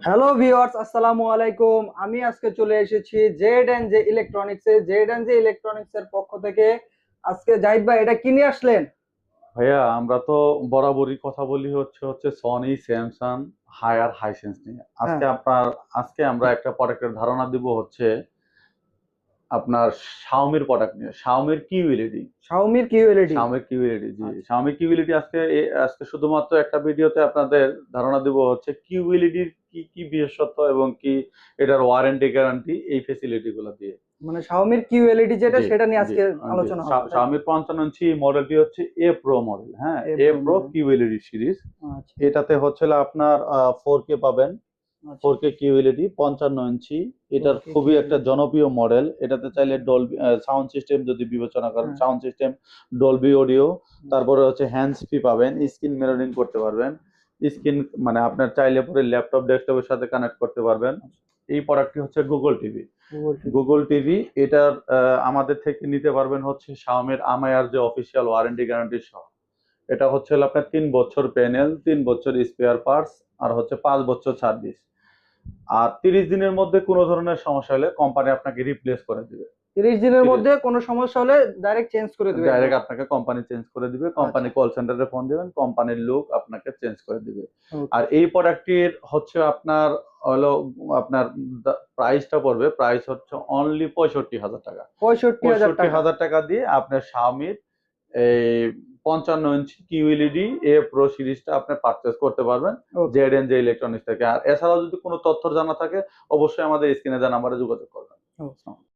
Hello viewers, আসসালামু আলাইকুম। আমি আজকে চলে এসেছি জেড এন্ড জে ইলেকট্রনিক্স এর পক্ষ থেকে। আজকে জাহিদ ভাই, এটা কি নিয়ে আসলেন? ভাইয়া, আমরা তো বরাবরই কথা বলি হচ্ছে হচ্ছে সনি, স্যামসাং, হায়ার হাইসেন্স নিয়ে। হ্যাঁ। আজকে আমরা একটা প্রোডাক্টের ধারণা দিব হচ্ছে আপনার শাওমির প্রোডাক্ট নিয়ে। শাওমির কিউএলইডি। শাওমির কিউএলইডি। শাওমির কিউএলইডি, জি। আচ্ছা। শাওমি কিউএলইডি আজকে শুধুমাত্র একটা ভিডিওতে আপনাদের ধারণা দিব হচ্ছে কিউএলইডির কি কি বিশেষত্ব এবং কি এটার ওয়ারেন্টি গ্যারান্টি, এই ফেসিলিটি গুলো দিয়ে। মানে শাওমির কিউএলইডি যেটা, জি, সেটা নিয়ে জি, আজকে জি। আলোচনা হবে, তাই তো? শাওমির 55 ইঞ্চি মডেলটি হচ্ছে এ প্রো মডেল। হ্যাঁ, A A pro pro model. QLED series. আচ্ছা। এটাতে হচ্ছে আপনার 4K পাবেন। আচ্ছা। 4K কিউএলইডি 55 ইঞ্চি। এটার ওকে, খুবই একটা কিউএলইডি। জনপ্রিয় মডেল। এটাতে চাইলে আচ্ছা। ডলবি সাউন্ড সিস্টেম যদি বিবেচনা করেন, হ্যাঁ। Sound system Dolby audio. আচ্ছা। তারপরে হচ্ছে হ্যান্ডস ফ্রি পাবেন, স্ক্রিন মিররিং করতে পারবেন। স্ক্রিন মানে আপনার চাইলে পরে ল্যাপটপ ডেস্কটপের সাথে কানেক্ট করতে পারবেন। আচ্ছা। এই প্রোডাক্টটি হচ্ছে Google TV. Google TV. Google TV এটার আমাদের থেকে নিতে পারবেন হচ্ছে শাওমির আমায়ার যে অফিসিয়াল ওয়ারেন্টি গ্যারান্টি সহ। এটা হচ্ছে হলো আপনার 3 বছর প্যানেল, 3 বছর স্পেয়ার পার্টস, আর হচ্ছে 5 বছর সার্ভিস। আর 30 দিনের মধ্যে কোনো ধরনের সমস্যা হলে কোম্পানি আপনাকে রিপ্লেস করে দিবে। 30 দিনের মধ্যে কোনো সমস্যা হলে ডাইরেক্ট চেঞ্জ করে দিবে ডাইরেক্ট একদম? আপনাকে কোম্পানি চেঞ্জ করে দিবে। আচ্ছা। কোম্পানি কল সেন্টারে ফোন দিবেন, কোম্পানির লোক আপনাকে চেঞ্জ করে দিবে। ওকে। আর এই প্রোডাক্টটির হচ্ছে আপনার হলো আপনার প্রাইসটা পড়বে, প্রাইস হচ্ছে অনলি 65,000 টাকা। 65,000 টাকা। 65,000 টাকা দিয়ে আপনার শাওমির এই 55 ইঞ্চি কিউএলইডি এ প্রো সিরিজটা আপনি পারচেজ করতে পারবেন ওকে। জেড এন্ড জে ইলেকট্রনিক্স থেকে। আর এছাড়াও যদি কোনো তথ্য জানা থাকে, অবশ্যই আমাদের স্ক্রিনে দেওয়া নাম্বারে যোগাযোগ করবেন। ওকে।